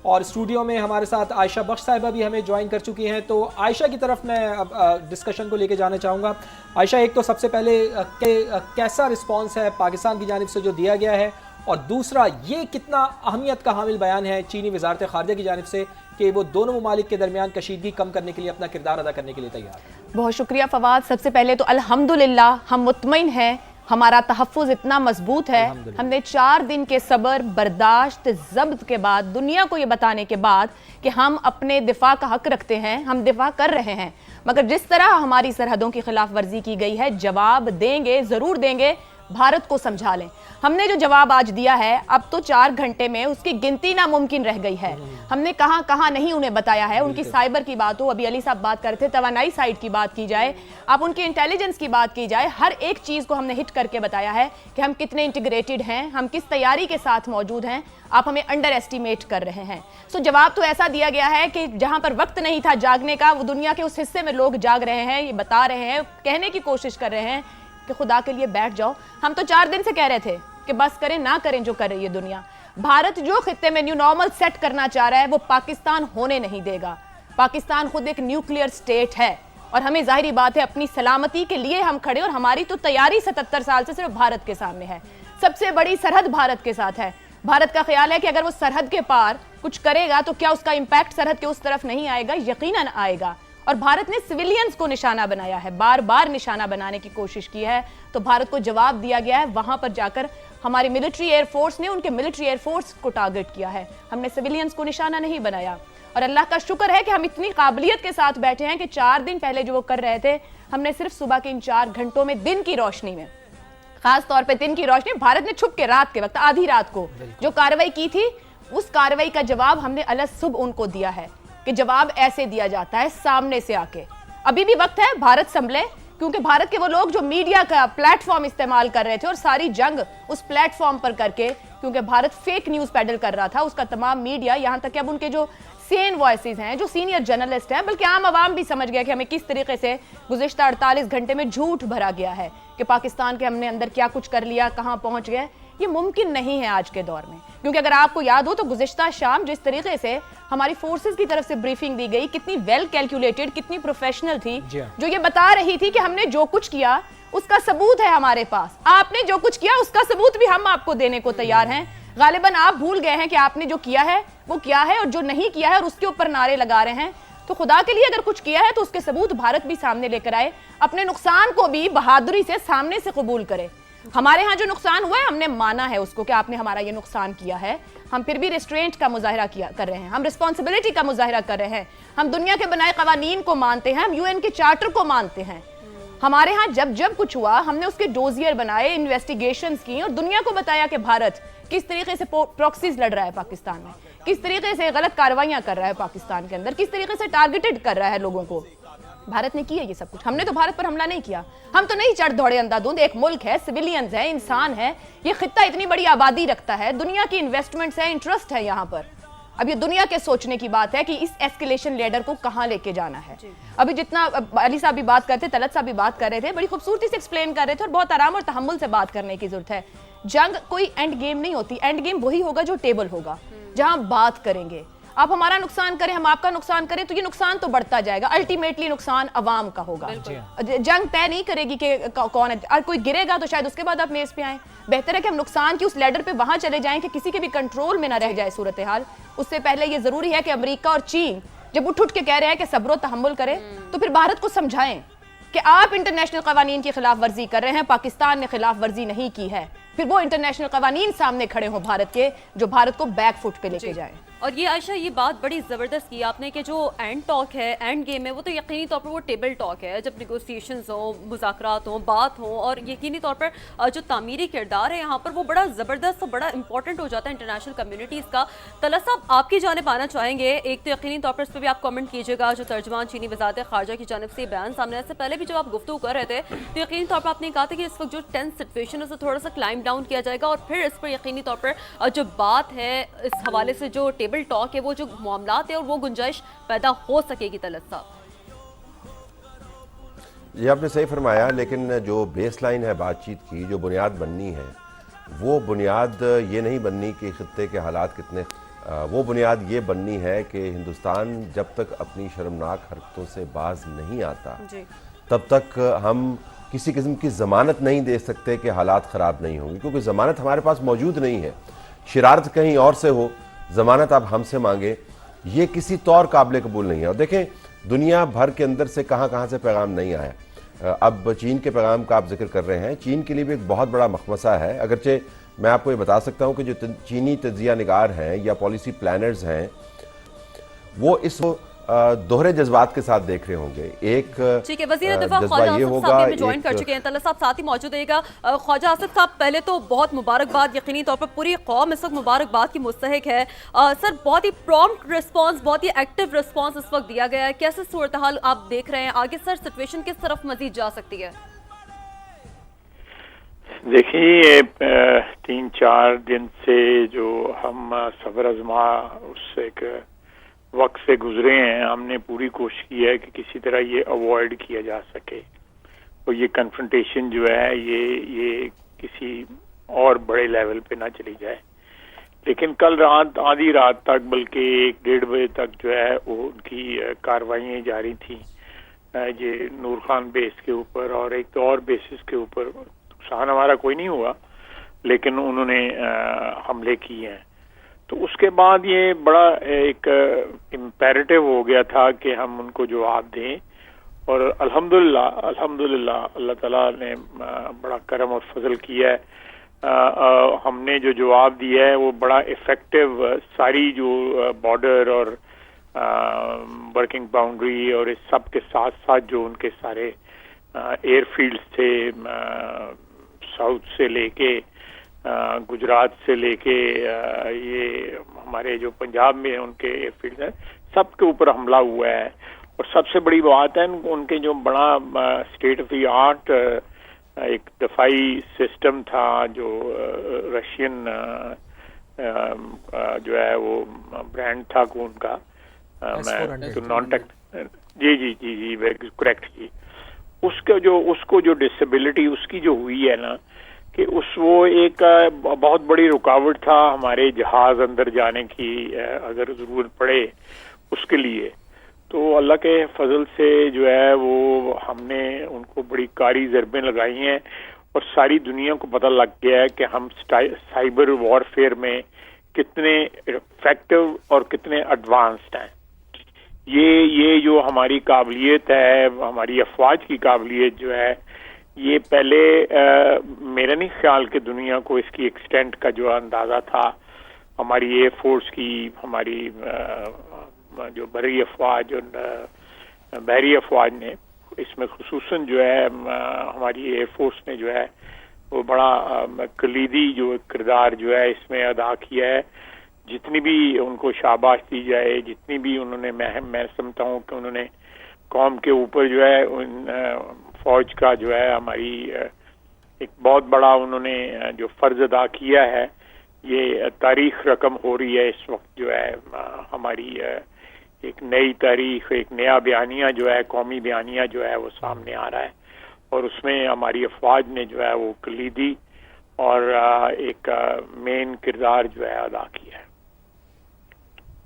اور اسٹوڈیو میں ہمارے ساتھ عائشہ بخش صاحبہ بھی ہمیں جوائن کر چکی ہیں. تو عائشہ کی طرف میں ڈسکشن کو لے کے جانا چاہوں گا. عائشہ، ایک تو سب سے پہلے کیسا رسپانس ہے پاکستان کی جانب سے جو دیا گیا ہے، اور دوسرا یہ کتنا اہمیت کا حامل بیان ہے چینی وزارت خارجہ کی جانب سے کہ وہ دونوں ممالک کے درمیان کشیدگی کم کرنے کے لیے اپنا کردار ادا کرنے کے لیے تیار ہے؟ بہت شکریہ فواد. سب سے پہلے تو الحمدللہ ہم مطمئن ہیں، ہمارا تحفظ اتنا مضبوط ہے. ہم نے 4 دن کے صبر، برداشت، ضبط کے بعد، دنیا کو یہ بتانے کے بعد کہ ہم اپنے دفاع کا حق رکھتے ہیں، ہم دفاع کر رہے ہیں. مگر جس طرح ہماری سرحدوں کی خلاف ورزی کی گئی ہے، جواب دیں گے، ضرور دیں گے. بھارت کو سمجھا لیں. ہم نے جو جواب آج دیا ہے، اب تو 4 گھنٹے میں اس کی گنتی ناممکن رہ گئی ہے. ہم نے کہاں کہاں نہیں انہیں بتایا ہے. ان کی سائبر کی بات ہو، ابھی علی صاحب بات کر رہے تھے، توانائی سائٹ کی بات کی جائے، آپ ان کی انٹیلیجنس کی بات کی جائے، ہر ایک چیز کو ہم نے ہٹ کر کے بتایا ہے کہ ہم کتنے انٹیگریٹڈ ہیں، ہم کس تیاری کے ساتھ موجود ہیں. آپ ہمیں انڈر ایسٹیمیٹ کر رہے ہیں. جواب تو ایسا دیا گیا ہے کہ جہاں پر وقت نہیں تھا جاگنے کا، وہ دنیا کے اس حصے میں لوگ جاگ رہے ہیں، یہ بتا رہے ہیں، کہنے کی کوشش کر رہے ہیں کہ خدا کے لیے بیٹھ جاؤ. ہم تو 4 دن سے کہہ رہے تھے کہ بس کریں نہ کریں جو کر رہی ہے دنیا. بھارت جو خطے میں نیو نارمل سیٹ کرنا چاہ رہا ہے وہ پاکستان ہونے نہیں دے گا. پاکستان خود ایک نیوکلیئر سٹیٹ ہے اور ہمیں ظاہری بات ہے اپنی سلامتی کے لیے ہم کھڑے، اور ہماری تو تیاری 77 سال سے صرف بھارت کے سامنے ہے. سب سے بڑی سرحد بھارت کے ساتھ ہے. بھارت کا خیال ہے کہ اگر وہ سرحد کے پار کچھ کرے گا تو کیا اس کا امپیکٹ سرحد کے اس طرف نہیں آئے گا؟ یقیناً آئے گا. اور بھارت نے سویلینز کو نشانہ بنایا ہے، بار بار نشانہ بنانے کی کوشش کی ہے. تو بھارت کو جواب دیا گیا ہے. وہاں پر جا کر ہماری ملٹری ایئر فورس نے ان کے ملٹری ایئر فورس کو ٹارگٹ کیا ہے. ہم نے سویلینز کو نشانہ نہیں بنایا. اور اللہ کا شکر ہے کہ ہم اتنی قابلیت کے ساتھ بیٹھے ہیں کہ 4 دن پہلے جو وہ کر رہے تھے، ہم نے صرف صبح کے ان 4 گھنٹوں میں دن کی روشنی میں، خاص طور پہ دن کی روشنی، بھارت نے چھپ کے رات کے وقت آدھی رات کو جو کارروائی کی تھی، اس کارروائی کا جواب ہم نے صبح ان کو دیا ہے کہ جواب ایسے دیا جاتا ہے سامنے سے آ کے. ابھی بھی وقت ہے، بھارت سنبھلے، کیونکہ بھارت کے وہ لوگ جو میڈیا کا پلیٹ فارم استعمال کر رہے تھے اور ساری جنگ اس پلیٹ فارم پر کر کے، کیونکہ بھارت فیک نیوز پیڈل کر رہا تھا، اس کا تمام میڈیا، یہاں تک کہ اب ان کے جو سین وائسز ہیں، جو سینئر جرنلسٹ ہیں، بلکہ عام عوام بھی سمجھ گیا کہ ہمیں کس طریقے سے گزشتہ 48 گھنٹے میں جھوٹ بھرا گیا ہے کہ پاکستان کے ہم نے اندر کیا کچھ کر لیا، کہاں پہنچ گئے. یہ ممکن نہیں ہے آج کے دور میں، کیونکہ اگر آپ کو یاد ہو تو گزشتہ شام جس طریقے سے ہماری فورسز کی طرف سے بریفنگ دی گئی، کتنی ویل کیلکولیٹڈ، کتنی پروفیشنل تھی، جو یہ بتا رہی تھی کہ ہم نے جو کچھ کیا اس کا ثبوت ہے ہمارے پاس. آپ نے جو کچھ کیا اس کا ثبوت بھی ہم آپ کو دینے کو تیار ہیں. غالباً آپ بھول گئے ہیں کہ آپ نے جو کیا ہے وہ کیا ہے، اور جو نہیں کیا ہے اور اس کے اوپر نعرے لگا رہے ہیں. تو خدا کے لیے اگر کچھ کیا ہے تو اس کے ثبوت بھارت بھی سامنے لے کر آئے، اپنے نقصان کو بھی بہادری سے سامنے سے قبول کرے. ہمارے ہاں جو نقصان ہوا ہے ہم نے مانا ہے اس کو کہ آپ نے ہمارا یہ نقصان کیا ہے. ہم پھر بھی ریسٹرینٹ کا مظاہرہ کر رہے ہیں، ہم رسپانسبلٹی کا مظاہرہ کر رہے ہیں، ہم دنیا کے بنائے قوانین کو مانتے ہیں، ہم UN کے چارٹر کو مانتے ہیں. ہمارے ہاں جب کچھ ہوا ہم نے اس کے ڈوزیئر بنائے، انویسٹیگیشنز کی، اور دنیا کو بتایا کہ بھارت کس طریقے سے پروکسیز لڑ رہا ہے پاکستان میں، کس طریقے سے غلط کاروائیاں کر رہا ہے پاکستان کے اندر، کس طریقے سے ٹارگیٹڈ کر رہا ہے لوگوں کو. بھارت نے کیا یہ سب کچھ. ہم نے تو بھارت پر حملہ نہیں کیا، ہم تو نہیں چڑھ دوڑے اندھا دھند. ایک ملک ہے، سویلینز ہے، انسان ہے، یہ خطہ اتنی بڑی آبادی رکھتا ہے، دنیا کی انویسٹمنٹس ہے، انٹرسٹ ہے یہاں پر. اب یہ دنیا کے سوچنے کی بات ہے کہ اس ایسکیلیشن لیڈر کو کہاں لے کے جانا ہے. ابھی جتنا علی صاحب بھی بات کرتے، طلعت صاحب بھی بات کر رہے تھے، بڑی خوبصورتی سے ایکسپلین کر رہے تھے، اور بہت آرام اور تحمل سے بات کرنے کی ضرورت ہے. جنگ کوئی اینڈ گیم نہیں ہوتی. اینڈ گیم وہی ہوگا جو ٹیبل ہوگا، جہاں بات کریں گے. آپ ہمارا نقصان کریں، ہم آپ کا نقصان کریں، تو یہ نقصان تو بڑھتا جائے گا. الٹیمیٹلی نقصان عوام کا ہوگا. جنگ طے نہیں کرے گی کہ کون ہے، کوئی گرے گا تو شاید اس کے بعد آپ میز پہ آئیں. بہتر ہے کہ ہم نقصان کی اس لیڈر پہ وہاں چلے جائیں کہ کسی کے بھی کنٹرول میں نہ رہ جائے صورتحال. اس سے پہلے یہ ضروری ہے کہ امریکہ اور چین جب اٹھ کے کہہ رہے ہیں کہ صبر و تحمل کرے، تو پھر بھارت کو سمجھائیں کہ آپ انٹرنیشنل قوانین کی خلاف ورزی کر رہے ہیں، پاکستان نے خلاف ورزی نہیں کی ہے. پھر وہ انٹرنیشنل قوانین سامنے کھڑے ہوں بھارت کے، جو بھارت کو بیک فٹ پہ لے کے جائیں. اور یہ عائشہ یہ بات بڑی زبردست کی آپ نے کہ جو اینڈ ٹاک ہے، اینڈ گیم ہے، وہ تو یقینی طور پر وہ ٹیبل ٹاک ہے، جب نیگوسیشنز ہوں، مذاکرات ہوں، بات ہوں، اور یقینی طور پر جو تعمیری کردار ہے یہاں پر وہ بڑا زبردست اور بڑا امپورٹنٹ ہو جاتا ہے انٹرنیشنل کمیونٹیز کا. طلعت صاحب آپ کی جانب آنا چاہیں گے. ایک تو یقینی طور پر اس پہ بھی آپ کامنٹ کیجیے گا جو ترجمان چینی وزارت خارجہ کی جانب سے بیان سامنے آنے سے پہلے بھی جب آپ گفتگو کر رہے تھے تو یقینی طور پر آپ نے کہا تھا کہ اس وقت جو ٹینس سچویشن ہے اسے تھوڑا سا کلائم ڈاؤن کیا جائے گا، اور پھر اس پر یقینی طور پر جو بات ہے اس حوالے سے جو ٹیبل ٹاک ہے، وہ جو معاملات ہیں اور وہ گنجائش پیدا ہو سکے گی. طلعت صاحب یہ آپ نے صحیح فرمایا، لیکن جو بیس لائن ہے بات چیت کی، جو بنیاد بننی ہے، وہ بنیاد یہ نہیں بننی کہ خطے کے حالات کتنے وہ بنیاد یہ بننی ہے کہ ہندوستان جب تک اپنی شرمناک حرکتوں سے باز نہیں آتا تب تک ہم کسی قسم کی ضمانت نہیں دے سکتے کہ حالات خراب نہیں ہوں گے، کیونکہ ضمانت ہمارے پاس موجود نہیں ہے. شرارت کہیں اور سے ہو، ضمانت آپ ہم سے مانگے، یہ کسی طور قابل قبول نہیں ہے. اور دیکھیں دنیا بھر کے اندر سے کہاں سے پیغام نہیں آیا. اب چین کے پیغام کا آپ ذکر کر رہے ہیں، چین کے لیے بھی ایک بہت بڑا مخمصہ ہے. اگرچہ میں آپ کو یہ بتا سکتا ہوں کہ جو چینی تجزیہ نگار ہیں یا پالیسی پلانرز ہیں وہ اس دوہرے جذبات کے ساتھ دیکھ رہے ہوں گے. ایک ٹھیک ہے، وزیر دفاع جذبہ خواجہ یہ آصف ہوگا، صاحب بھی جوائن کر چکے ہیں. طلعت صاحب ساتھ ہی موجود رہے گا. خواجہ آصف صاحب پہلے تو بہت مبارکباد، یقینی طور پر پوری قوم اس وقت مبارکباد کی مستحق ہے. سر بہت ہی پرومپٹ رسپانس، بہت ہی ایکٹیو رسپانس اس وقت دیا گیا ہے. کیسے صورتحال آپ دیکھ رہے ہیں؟ آگے سر سچویشن کس طرف مزید جا سکتی ہے؟ دیکھیے 3-4 دن سے جو ہم صبر آزما اس ایک وقت سے گزرے ہیں، ہم نے پوری کوشش کی ہے کہ کسی طرح یہ اوائڈ کیا جا سکے اور یہ کنفرنٹیشن جو ہے یہ کسی اور بڑے لیول پہ نہ چلی جائے. لیکن کل رات آدھی رات تک بلکہ 1-1:30 بجے تک جو ہے وہ ان کی کاروائیاں جاری تھیں یہ نور خان بیس کے اوپر اور ایک تو اور بیسز کے اوپر. نقصان ہمارا کوئی نہیں ہوا لیکن انہوں نے حملے کیے ہیں. تو اس کے بعد یہ بڑا ایک امپیریٹو ہو گیا تھا کہ ہم ان کو جواب دیں، اور الحمدللہ اللہ تعالیٰ نے بڑا کرم اور فضل کیا ہے. ہم نے جو جواب دیا ہے وہ بڑا افیکٹو، ساری جو بارڈر اور ورکنگ باؤنڈری اور اس سب کے ساتھ ساتھ جو ان کے سارے ایئر فیلڈز تھے، ساؤتھ سے لے کے گجرات سے لے کے یہ ہمارے جو پنجاب میں ان کے ایئر فیلڈ ہیں، سب کے اوپر حملہ ہوا ہے. اور سب سے بڑی بات ہے ان کے جو بڑا اسٹیٹ آف دی آرٹ ایک دفاعی سسٹم تھا جو رشین جو ہے وہ برانڈ تھا ان کا، میں تو نان ٹیک جی کریکٹ جی. اس کو جو ڈسیبلٹی اس کی جو ہوئی ہے نا کہ وہ ایک بہت بڑی رکاوٹ تھا ہمارے جہاز اندر جانے کی اگر ضرورت پڑے اس کے لیے. تو اللہ کے فضل سے جو ہے وہ ہم نے ان کو بڑی کاری ضربیں لگائی ہیں اور ساری دنیا کو پتہ لگ گیا ہے کہ ہم سائبر وارفیئر میں کتنے افیکٹو اور کتنے ایڈوانسڈ ہیں. یہ جو ہماری قابلیت ہے، ہماری افواج کی قابلیت جو ہے، یہ پہلے میرا نہیں خیال کہ دنیا کو اس کی ایکسٹینٹ کا جو اندازہ تھا. ہماری ایئر فورس کی، ہماری جو بری افواج اور بحری افواج نے، اس میں خصوصاً جو ہے ہماری ایئر فورس نے جو ہے وہ بڑا کلیدی جو کردار جو ہے اس میں ادا کیا ہے. جتنی بھی ان کو شاباش دی جائے، جتنی بھی انہوں نے، میں سمجھتا ہوں کہ انہوں نے قوم کے اوپر جو ہے فوج کا جو ہے ہماری ایک بہت بڑا انہوں نے جو فرض ادا کیا ہے. یہ تاریخ رقم ہو رہی ہے اس وقت جو ہے ہماری ایک نئی تاریخ، ایک نیا بیانیہ جو ہے، قومی بیانیہ جو ہے وہ سامنے آ رہا ہے اور اس میں ہماری افواج نے جو ہے وہ کلیدی اور ایک مین کردار جو ہے ادا کیا ہے.